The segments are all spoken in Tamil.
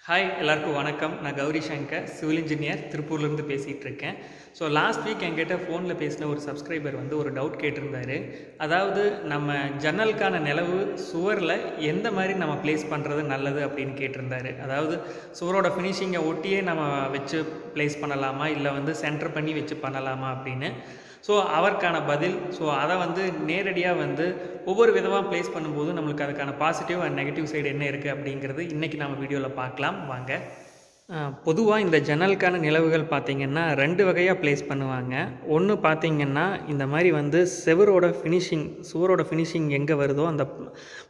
Hi, எல்லாருக்கும் வணக்கம். நான் கௌரி ஷங்கர், சிவில் இன்ஜினியர், திருப்பூர்லேருந்து பேசிகிட்டு இருக்கேன். ஸோ லாஸ்ட் வீக் என்கிட்ட ஃபோனில் பேசின ஒரு சப்ஸ்கிரைபர் வந்து ஒரு டவுட் கேட்டிருந்தாரு. அதாவது நம்ம ஜன்னலுக்கான நிலவு சுவரில் எந்த மாதிரி நம்ம ப்ளேஸ் பண்ணுறது நல்லது அப்படின்னு கேட்டிருந்தாரு. அதாவது சுவரோட ஃபினிஷிங்கை ஒட்டியே நம்ம வச்சு ப்ளேஸ் பண்ணலாமா, இல்லை வந்து சென்டர் பண்ணி வச்சு பண்ணலாமா அப்படின்னு. ஸோ அவருக்கான பதில், ஸோ அதை வந்து நேரடியாக வந்து ஒவ்வொரு விதமாக ப்ளேஸ் பண்ணும்போது நம்மளுக்கு அதுக்கான பாசிட்டிவ் அண்ட் நெகட்டிவ் சைடு என்ன இருக்குது அப்படிங்கிறது இன்றைக்கி நம்ம வீடியோவில் பார்க்கலாம் வாங்க. பொதுவாக இந்த ஜன்னலுக்கான நிலவுகள் பார்த்திங்கன்னா ரெண்டு வகையாக ப்ளேஸ் பண்ணுவாங்க. ஒன்று பார்த்திங்கன்னா இந்த மாதிரி வந்து சுவரோட ஃபினிஷிங் எங்கே வருதோ, அந்த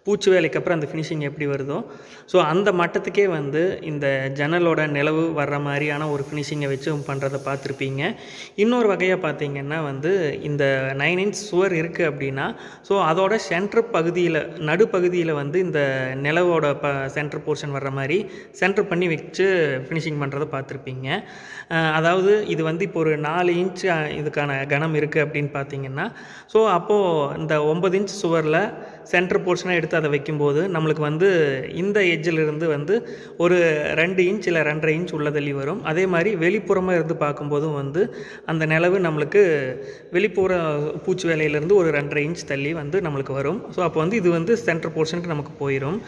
பூச்சு வேலைக்கு அப்புறம் அந்த ஃபினிஷிங் எப்படி வருதோ, ஸோ அந்த மட்டத்துக்கே வந்து இந்த ஜன்னலோட நிலவு வர்ற மாதிரியான ஒரு ஃபினிஷிங்கை வச்சு பண்ணுறதை பார்த்துருப்பீங்க. இன்னொரு வகையாக பார்த்திங்கன்னா வந்து இந்த 9 இன்ச் சுவர் இருக்குது அப்படின்னா, ஸோ அதோட சென்டர் பகுதியில் நடுப்பகுதியில் வந்து இந்த நிலவோட சென்டர் போர்ஷன் வர்ற மாதிரி சென்டர் பண்ணி வச்சு ஃபினிஷிங் பண்ணுறதை பார்த்துருப்பீங்க. அதாவது இது வந்து இப்போ ஒரு 4 இன்ச் இதுக்கான கனம் இருக்குது அப்படின்னு பார்த்தீங்கன்னா, ஸோ அப்போது இந்த 9 இன்ச் சுவரில் சென்டர் போர்ஷனாக எடுத்து அதை வைக்கும்போது நம்மளுக்கு வந்து இந்த எட்ஜிலிருந்து வந்து ஒரு 2 இன்ச் இல்லை 2.5 இன்ச் உள்ள தள்ளி வரும். அதே மாதிரி வெளிப்புறமாக இருந்து பார்க்கும்போதும் வந்து அந்த நிலவு நம்மளுக்கு வெளிப்புற பூச்சி வேலையிலேருந்து ஒரு 2.5 இன்ச் தள்ளி வந்து நம்மளுக்கு வரும். ஸோ அப்போ வந்து இது வந்து சென்டர் போர்ஷனுக்கு நமக்கு போயிடும்.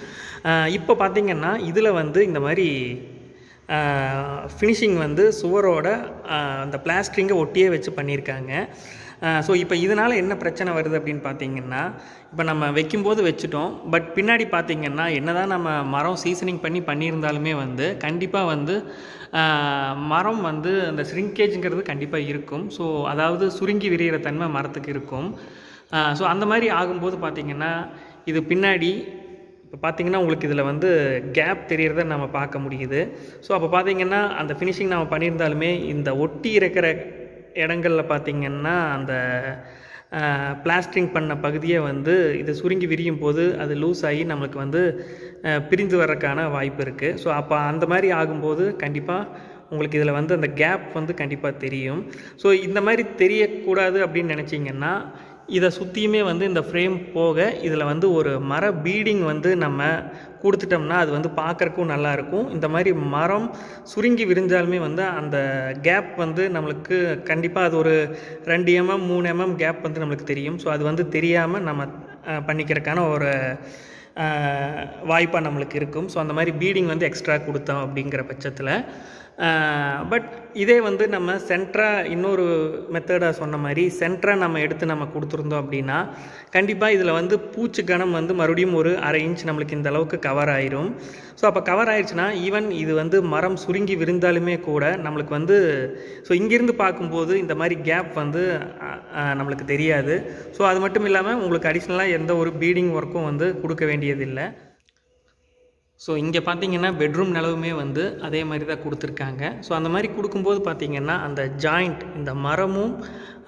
இப்போ பார்த்திங்கன்னா இதில் வந்து இந்த மாதிரி ஃபினிஷிங் வந்து சுவரோட அந்த பிளாஸ்டரிங்கை ஒட்டியே வச்சு பண்ணியிருக்காங்க. ஸோ இப்போ இதனால் என்ன பிரச்சனை வருது அப்படின்னு பார்த்திங்கன்னா, இப்போ நம்ம வைக்கும்போது வச்சுட்டோம், பட் பின்னாடி பார்த்திங்கன்னா என்ன தான் நம்ம மரம் சீசனிங் பண்ணியிருந்தாலுமே வந்து கண்டிப்பாக வந்து மரம் வந்து அந்த ஷ்ரிங்கேஜுங்கிறது கண்டிப்பாக இருக்கும். ஸோ அதாவது சுருங்கி விரிகிற தன்மை மரத்துக்கு இருக்கும். ஸோ அந்த மாதிரி ஆகும்போது பார்த்திங்கன்னா இது பின்னாடி இப்போ பார்த்திங்கன்னா உங்களுக்கு இதில் வந்து கேப் தெரியறத நம்ம பார்க்க முடியுது. ஸோ அப்போ பார்த்திங்கன்னா அந்த ஃபினிஷிங் நம்ம பண்ணியிருந்தாலுமே இந்த ஒட்டி இருக்கிற இடங்களில் பார்த்திங்கன்னா அந்த பிளாஸ்டரிங் பண்ண பகுதியை வந்து இது சுருங்கி விரியும் போது அது லூஸ் ஆகி நம்மளுக்கு வந்து பிரிந்து வர்றதுக்கான வாய்ப்பு இருக்குது. ஸோ அப்போ அந்த மாதிரி ஆகும்போது கண்டிப்பாக உங்களுக்கு இதில் வந்து அந்த கேப் வந்து கண்டிப்பாக தெரியும். ஸோ இந்த மாதிரி தெரியக்கூடாது அப்படின்னு நினச்சிங்கன்னா இதை சுற்றியுமே வந்து இந்த ஃப்ரேம் போக இதில் வந்து ஒரு மர பீடிங் வந்து நம்ம கொடுத்துட்டோம்னா அது வந்து பார்க்குறக்கும் நல்லாயிருக்கும். இந்த மாதிரி மரம் சுருங்கி விரிஞ்சாலுமே வந்து அந்த கேப் வந்து நம்மளுக்கு கண்டிப்பாக அது ஒரு 2 mm 3 mm கேப் வந்து நம்மளுக்கு தெரியும். ஸோ அது வந்து தெரியாமல் நம்ம பண்ணிக்கிறதுக்கான ஒரு வாய்ப்பாக நம்மளுக்கு இருக்கும். ஸோ அந்த மாதிரி பீடிங் வந்து எக்ஸ்ட்ரா கொடுத்தோம் அப்படிங்கிற பட்சத்தில். பட் இதே வந்து நம்ம சென்டராக இன்னொரு மெத்தடாக சொன்ன மாதிரி சென்டராக நம்ம எடுத்து நம்ம கொடுத்துருந்தோம் அப்படின்னா கண்டிப்பாக இதில் வந்து பூச்சி கணம் வந்து மறுபடியும் ஒரு 1/2 இன்ச் நம்மளுக்கு இந்த அளவுக்கு கவர் ஆயிரும். ஸோ அப்போ கவர் ஆயிடுச்சுன்னா ஈவன் இது வந்து மரம் சுருங்கி விரிந்தாலுமே கூட நம்மளுக்கு வந்து ஸோ இங்கேருந்து பார்க்கும்போது இந்த மாதிரி கேப் வந்து நம்மளுக்கு தெரியாது. ஸோ அது மட்டும் இல்லாமல் உங்களுக்கு அடிஷ்னலாக எந்த ஒரு பீடிங் ஒர்க்கும் வந்து கொடுக்க வேண்டியதில்லை. ஸோ இங்கே பார்த்திங்கன்னா பெட்ரூம் நிலவுமே வந்து அதே மாதிரி தான் கொடுத்துருக்காங்க. ஸோ அந்த மாதிரி கொடுக்கும்போது பார்த்திங்கன்னா அந்த ஜாயிண்ட் இந்த மரமும்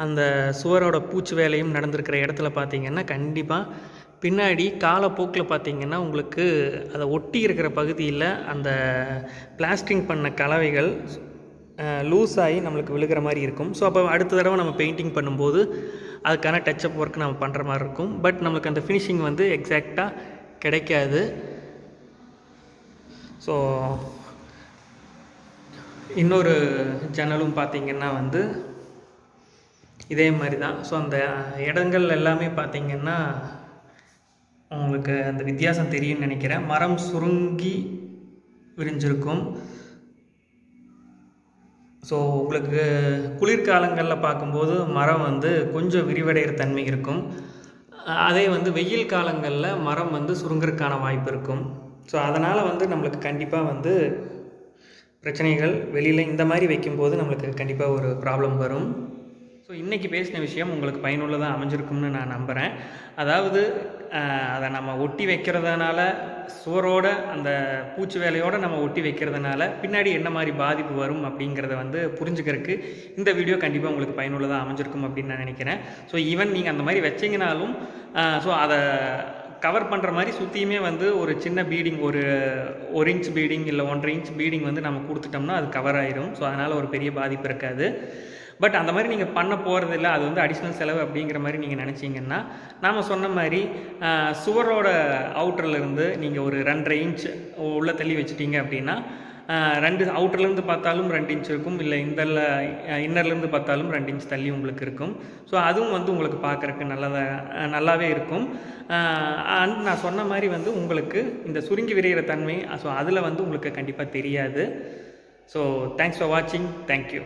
அந்த சுவரோட பூச்சி வேலையும் நடந்திருக்கிற இடத்துல பார்த்திங்கன்னா கண்டிப்பாக பின்னாடி காலப்போக்கில் பார்த்திங்கன்னா உங்களுக்கு அதை ஒட்டி இருக்கிற பகுதியில் அந்த பிளாஸ்டரிங் பண்ண கலவைகள் லூஸ் ஆகி நம்மளுக்கு விழுகிற மாதிரி இருக்கும். ஸோ அப்போ அடுத்த தடவை நம்ம பெயிண்டிங் பண்ணும்போது அதுக்கான டச்சப் ஒர்க் நம்ம பண்ணுற மாதிரி இருக்கும். பட் நம்மளுக்கு அந்த ஃபினிஷிங் வந்து எக்ஸாக்டாக கிடைக்காது. ஸோ இன்னொரு ஜன்னலும் பார்த்திங்கன்னா வந்து இதே மாதிரி தான். ஸோ அந்த இடங்கள் எல்லாமே பார்த்திங்கன்னா உங்களுக்கு அந்த வித்தியாசம் தெரியும்னு நினைக்கிறேன். மரம் சுருங்கி விரிஞ்சிருக்கும். ஸோ உங்களுக்கு குளிர்காலங்களில் பார்க்கும்போது மரம் வந்து கொஞ்சம் விரிவடைகிற தன்மை இருக்கும். அதே வந்து வெயில் காலங்களில் மரம் வந்து சுருங்கிறதுக்கான வாய்ப்பு இருக்கும். ஸோ அதனால் வந்து நம்மளுக்கு கண்டிப்பாக வந்து பிரச்சனைகள் வெளியில் இந்த மாதிரி வைக்கும்போது நம்மளுக்கு கண்டிப்பாக ஒரு ப்ராப்ளம் வரும். ஸோ இன்றைக்கி பேசின விஷயம் உங்களுக்கு பயனுள்ளதாக அமைஞ்சிருக்கும்னு நான் நம்புகிறேன். அதாவது அதை நம்ம ஒட்டி வைக்கிறதுனால சுவரோட அந்த பூச்சி வேலையோடு நம்ம ஒட்டி வைக்கிறதுனால பின்னாடி என்ன மாதிரி பாதிப்பு வரும் அப்படிங்கிறத வந்து புரிஞ்சுக்கிறதுக்கு இந்த வீடியோ கண்டிப்பாக உங்களுக்கு பயனுள்ளதாக அமைஞ்சிருக்கும் அப்படின்னு நான் நினைக்கிறேன். ஸோ ஈவன் நீங்கள் அந்த மாதிரி வச்சிங்கனாலும் ஸோ அதை கவர் பண்ணுற மாதிரி சுற்றியுமே வந்து ஒரு சின்ன பீடிங் ஒரு 1 இன்ச் பீடிங் இல்லை 1.5 இன்ச் பீடிங் வந்து நம்ம கொடுத்துட்டோம்னா அது கவர் ஆயிரும். ஸோ அதனால் ஒரு பெரிய பாதிப்பு இருக்காது. பட் அந்த மாதிரி நீங்கள் பண்ண போகிறதில்ல, அது வந்து அடிஷ்னல் செலவு அப்படிங்கிற மாதிரி நீங்கள் நினச்சிங்கன்னா நாம் சொன்ன மாதிரி சுவரோட அவுட்டர்லேருந்து நீங்கள் ஒரு 2.5 இன்ச் உள்ளே தள்ளி வச்சுட்டீங்க அப்படின்னா 2 அவுட்டர்லேருந்து பார்த்தாலும் 2 இன்ச் இருக்கும், இல்லை இந்த இன்னர்லேருந்து பார்த்தாலும் 2 இன்ச் தள்ளி உங்களுக்கு இருக்கும். ஸோ அதுவும் வந்து உங்களுக்கு பார்க்குறக்கு நல்லாவே இருக்கும். அண்ட் நான் சொன்ன மாதிரி வந்து உங்களுக்கு இந்த சுருங்கி விரிகிற தன்மை, ஸோ அதில் வந்து உங்களுக்கு கண்டிப்பாக தெரியாது. ஸோ தேங்க்ஸ் ஃபார் வாட்சிங். தேங்க்யூ.